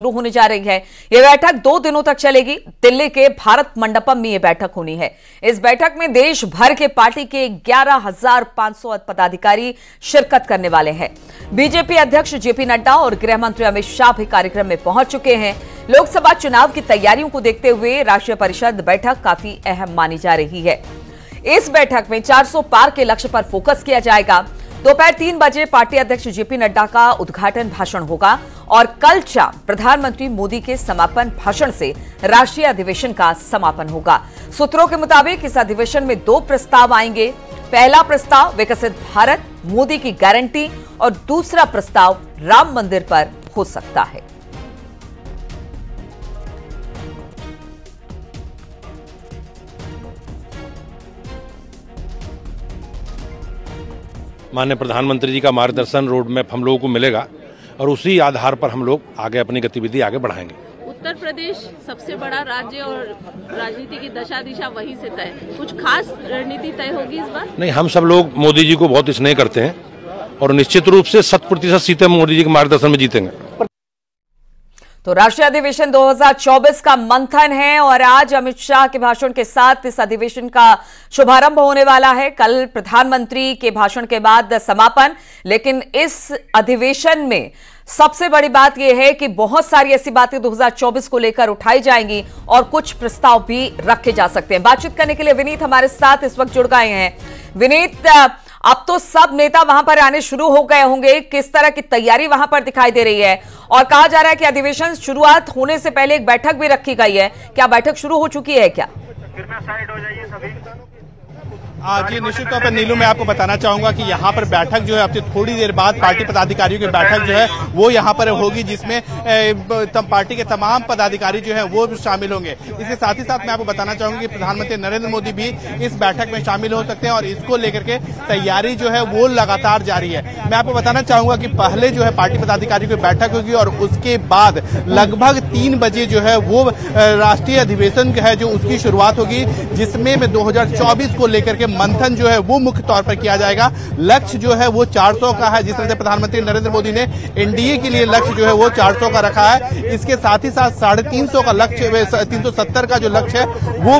शुरू होने जा रही है। यह बैठक 2 दिनों तक चलेगी। दिल्ली के भारत मंडपम में यह बैठक होनी है। इस बैठक में देश भर के पार्टी के 11,500 पदाधिकारी शिरकत करने वाले हैं। बीजेपी अध्यक्ष जेपी नड्डा और गृह मंत्री अमित शाह भी कार्यक्रम में पहुंच चुके हैं। लोकसभा चुनाव की तैयारियों को देखते हुए राष्ट्रीय परिषद बैठक काफी अहम मानी जा रही है। इस बैठक में 400 पार के लक्ष्य पर फोकस किया जाएगा। दोपहर 3 बजे पार्टी अध्यक्ष जेपी नड्डा का उद्घाटन भाषण होगा और कल शाम प्रधानमंत्री मोदी के समापन भाषण से राष्ट्रीय अधिवेशन का समापन होगा। सूत्रों के मुताबिक इस अधिवेशन में 2 प्रस्ताव आएंगे। पहला प्रस्ताव विकसित भारत, मोदी की गारंटी और दूसरा प्रस्ताव राम मंदिर पर हो सकता है। माननीय प्रधानमंत्री जी का मार्गदर्शन रोड मैप हम लोगों को मिलेगा और उसी आधार पर हम लोग आगे अपनी गतिविधि आगे बढ़ाएंगे। उत्तर प्रदेश सबसे बड़ा राज्य और राजनीति की दशा दिशा वहीं से तय। कुछ खास रणनीति तय होगी इस बार? नहीं, हम सब लोग मोदी जी को बहुत स्नेह करते हैं और निश्चित रूप से 100% सीटें मोदी जी के मार्गदर्शन में जीतेंगे। तो राष्ट्रीय अधिवेशन 2024 का मंथन है और आज अमित शाह के भाषण के साथ इस अधिवेशन का शुभारंभ होने वाला है। कल प्रधानमंत्री के भाषण के बाद समापन। लेकिन इस अधिवेशन में सबसे बड़ी बात यह है कि बहुत सारी ऐसी बातें 2024 को लेकर उठाई जाएंगी और कुछ प्रस्ताव भी रखे जा सकते हैं। बातचीत करने के लिए विनीत हमारे साथ इस वक्त जुड़ गए हैं। विनीत, अब तो सब नेता वहां पर आने शुरू हो गए होंगे। किस तरह की तैयारी वहां पर दिखाई दे रही है और कहा जा रहा है कि अधिवेशन शुरुआत होने से पहले एक बैठक भी रखी गई है। क्या बैठक शुरू हो चुकी है क्या? साइड हो जाइए सभी। जी निश्चित तौर पर नीलू, मैं आपको बताना चाहूंगा कि यहाँ पर बैठक जो है अब से थोड़ी देर बाद पार्टी पदाधिकारियों की बैठक जो है वो यहाँ पर होगी, जिसमें पार्टी के तमाम पदाधिकारी जो है वो शामिल होंगे। इसके साथ ही साथ मैं आपको बताना चाहूंगा कि प्रधानमंत्री नरेंद्र मोदी भी इस बैठक में शामिल हो सकते हैं और इसको लेकर के तैयारी जो है वो लगातार जारी है। मैं आपको बताना चाहूंगा कि पहले जो है पार्टी पदाधिकारियों की बैठक होगी और उसके बाद लगभग 3 बजे जो है वो राष्ट्रीय अधिवेशन है जो उसकी शुरुआत होगी, जिसमें 2024 को लेकर के मंथन जो है वो मुख्य तौर पर किया जाएगा। लक्ष्य जो है वो 400 का है। जिस तरह से प्रधानमंत्री नरेंद्र मोदी ने एनडीए के लिए लक्ष्य जो है वो 400 का रखा है, इसके साथ ही साथ 350 का लक्ष्य, 370 का जो लक्ष्य है वो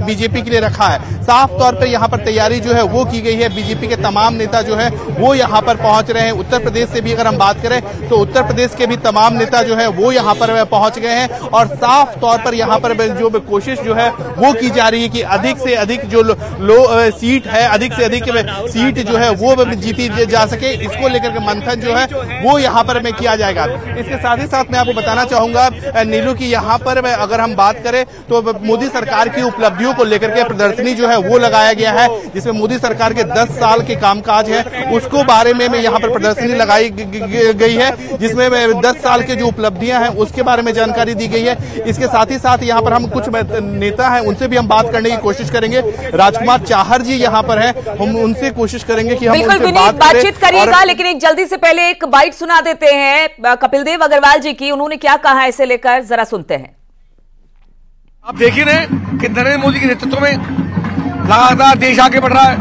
बीजेपी के लिए रखा है। साफ तौर पर यहाँ पर तैयारी जो है वो की गई है। बीजेपी के तमाम नेता जो है वो यहाँ पर पहुंच रहे हैं। उत्तर प्रदेश से भी अगर हम बात करें तो उत्तर प्रदेश के भी तमाम नेता जो है वो यहाँ पर पहुंच गए हैं और साफ तौर पर यहाँ पर जो कोशिश जो है वो की जा रही है कि अधिक से अधिक जो सीट है, अधिक से अधिक सीट जो है वो जीती जा सके। इसको लेकर के मंथन जो है वो यहाँ पर में किया जाएगा। इसके साथ ही साथ मैं आपको बताना चाहूंगा नीलू की यहाँ पर अगर हम बात करें तो मोदी सरकार की उपलब्धियों को लेकर के प्रदर्शनी जो है वो लगाया गया है, जिसमें मोदी सरकार के 10 साल के कामकाज है उसको बारे में यहाँ पर प्रदर्शनी लगाई गई है, जिसमें 10 साल की जो उपलब्धियां हैं उसके बारे में जानकारी दी गई है। इसके साथ ही साथ यहाँ पर हम कुछ नेता हैं उनसे भी हम बात करने की कोशिश करेंगे। राजकुमार चाहर जी यहाँ पर है, हम उनसे कोशिश करेंगे कि हम उनसे बातचीत करिएगा। लेकिन एक जल्दी से पहले एक बाइट सुना देते हैं कपिल देव अग्रवाल जी की। उन्होंने क्या कहा है इसे लेकर, जरा सुनते हैं। आप देखिए ना कि नरेंद्र मोदी के नेतृत्व में लगातार देश आगे बढ़ रहा है,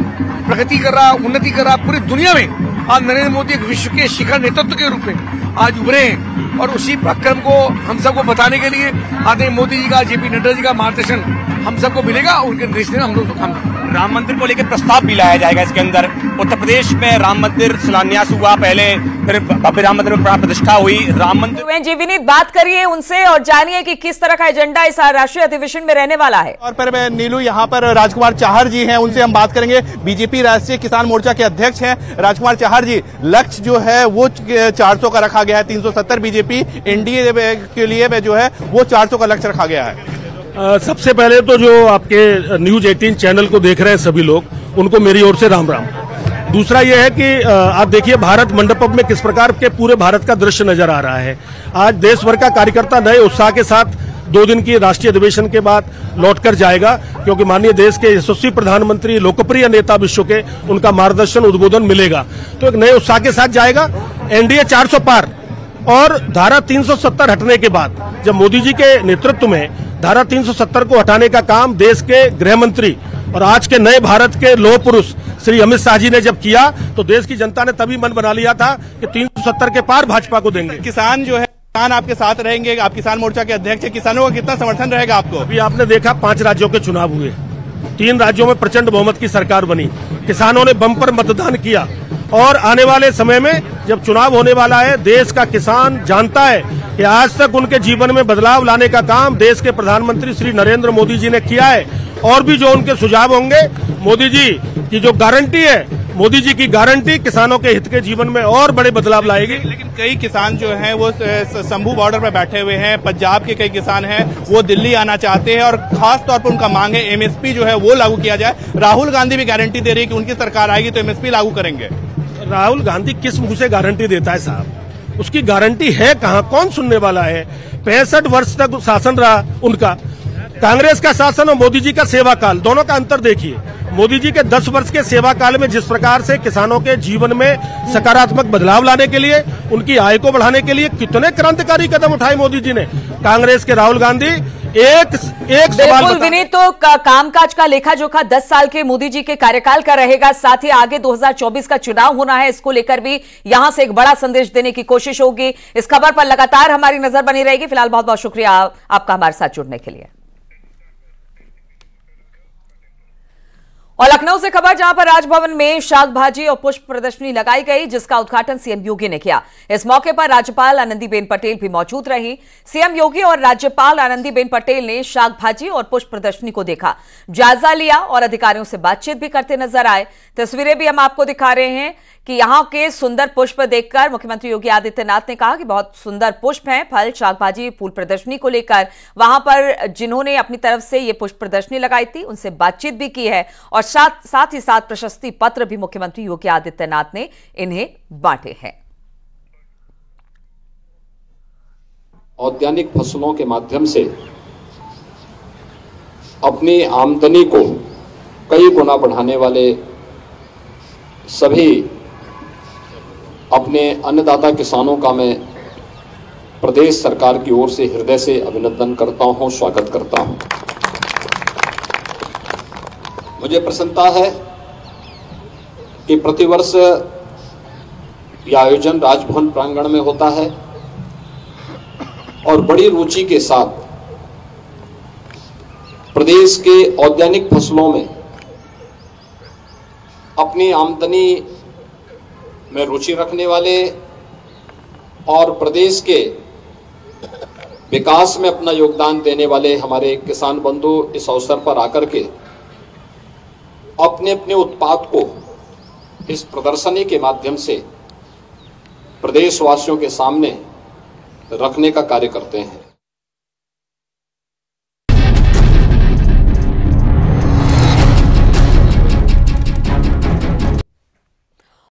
प्रगति कर रहा है, उन्नति कर रहा है। पूरी दुनिया में आज नरेंद्र मोदी एक विश्व के शिखर नेतृत्व के रूप में आज उभरे हैं और उसी प्रक्रम को हम सबको बताने के लिए आदरणीय मोदी जी का, जेपी नड्डा जी का मार्गदर्शन हम सबको मिलेगा। उनके निर्देश में हम लोग काम करेंगे। राम मंदिर को लेकर प्रस्ताव भी लाया जाएगा। इसके अंदर उत्तर प्रदेश में राम मंदिर शिलान्यास हुआ, पहले फिर भव्य राम मंदिर में प्राण प्रतिष्ठा हुई। राम मंदिर जी विनीत, बात करिए उनसे और जानिए कि किस तरह का एजेंडा इस राष्ट्रीय अधिवेशन में रहने वाला है। और पर नीलू यहाँ पर राजकुमार चाहर जी हैं, उनसे हम बात करेंगे। बीजेपी राष्ट्रीय किसान मोर्चा के अध्यक्ष हैं राजकुमार चाहर जी। लक्ष्य जो है वो 400 का रखा गया है, 370 बीजेपी एनडीए के लिए जो है वो 400 का लक्ष्य रखा गया है। सबसे पहले तो जो आपके न्यूज 18 चैनल को देख रहे हैं सभी लोग, उनको मेरी ओर से राम राम। दूसरा यह है कि आप देखिए भारत मंडपम में किस प्रकार के पूरे भारत का दृश्य नजर आ रहा है। आज देश भर का कार्यकर्ता नए उत्साह के साथ 2 दिन की राष्ट्रीय अधिवेशन के बाद लौटकर जाएगा, क्योंकि माननीय देश के यशस्वी प्रधानमंत्री, लोकप्रिय नेता विश्व के, उनका मार्गदर्शन उद्बोधन मिलेगा तो एक नए उत्साह के साथ जाएगा। एनडीए 400 पार और धारा 370 हटने के बाद जब मोदी जी के नेतृत्व में धारा 370 को हटाने का काम देश के गृह मंत्री और आज के नए भारत के लौह पुरुष श्री अमित शाह जी ने जब किया तो देश की जनता ने तभी मन बना लिया था कि 370 के पार भाजपा को देंगे। किसान जो है किसान आपके साथ रहेंगे, आप किसान मोर्चा के अध्यक्ष हैं, किसानों का कितना समर्थन रहेगा आपको? अभी आपने देखा 5 राज्यों के चुनाव हुए, 3 राज्यों में प्रचंड बहुमत की सरकार बनी, किसानों ने बम्पर मतदान किया और आने वाले समय में जब चुनाव होने वाला है, देश का किसान जानता है कि आज तक उनके जीवन में बदलाव लाने का काम देश के प्रधानमंत्री श्री नरेंद्र मोदी जी ने किया है। और भी जो उनके सुझाव होंगे, मोदी जी की जो गारंटी है, मोदी जी की गारंटी किसानों के हित के जीवन में और बड़े बदलाव लाएगी। लेकिन कई किसान जो हैं वो शंभू बॉर्डर पर बैठे हुए हैं, पंजाब के कई किसान हैं वो दिल्ली आना चाहते हैं और खास तौर पर उनका मांग है एमएसपी जो है वो लागू किया जाए। राहुल गांधी भी गारंटी दे रही है कि उनकी सरकार आएगी तो एमएसपी लागू करेंगे। राहुल गांधी किस मुंह से गारंटी देता है साहब? उसकी गारंटी है कहां? कौन सुनने वाला है? 65 वर्ष तक शासन रहा उनका, कांग्रेस का शासन और मोदी जी का सेवा काल, दोनों का अंतर देखिए। मोदी जी के 10 वर्ष के सेवा काल में जिस प्रकार से किसानों के जीवन में सकारात्मक बदलाव लाने के लिए, उनकी आय को बढ़ाने के लिए कितने क्रांतिकारी कदम उठाए मोदी जी ने। कांग्रेस के राहुल गांधी एक सवाल विनीत, तो कामकाज का लेखा जोखा 10 साल के मोदी जी के कार्यकाल का रहेगा, साथ ही आगे 2024 का चुनाव होना है, इसको लेकर भी यहां से एक बड़ा संदेश देने की कोशिश होगी। इस खबर पर लगातार हमारी नजर बनी रहेगी। फिलहाल बहुत बहुत शुक्रिया आपका हमारे साथ जुड़ने के लिए। और लखनऊ से खबर, जहां पर राजभवन में शाक भाजी और पुष्प प्रदर्शनी लगाई गई, जिसका उद्घाटन सीएम योगी ने किया। इस मौके पर राज्यपाल आनंदीबेन पटेल भी मौजूद रही। सीएम योगी और राज्यपाल आनंदीबेन पटेल ने शाक भाजी और पुष्प प्रदर्शनी को देखा, जायजा लिया और अधिकारियों से बातचीत भी करते नजर आए। तस्वीरें भी हम आपको दिखा रहे हैं कि यहां के सुंदर पुष्प देखकर मुख्यमंत्री योगी आदित्यनाथ ने कहा कि बहुत सुंदर पुष्प हैं। फल, शाक भाजी, फूल प्रदर्शनी को लेकर वहां पर जिन्होंने अपनी तरफ से ये पुष्प प्रदर्शनी लगाई थी, उनसे बातचीत भी की है और साथ ही साथ प्रशस्ति पत्र भी मुख्यमंत्री योगी आदित्यनाथ ने इन्हें बांटे हैं। औद्यानिक फसलों के माध्यम से अपनी आमदनी को कई गुना बढ़ाने वाले सभी अपने अन्नदाता किसानों का मैं प्रदेश सरकार की ओर से हृदय से अभिनंदन करता हूं, स्वागत करता हूं। मुझे प्रसन्नता है कि प्रतिवर्ष यह आयोजन राजभवन प्रांगण में होता है और बड़ी रुचि के साथ प्रदेश के औद्यानिक फसलों में अपनी आमदनी में रुचि रखने वाले और प्रदेश के विकास में अपना योगदान देने वाले हमारे किसान बंधु इस अवसर पर आकर के अपने अपने उत्पाद को इस प्रदर्शनी के माध्यम से प्रदेशवासियों के सामने रखने का कार्य करते हैं।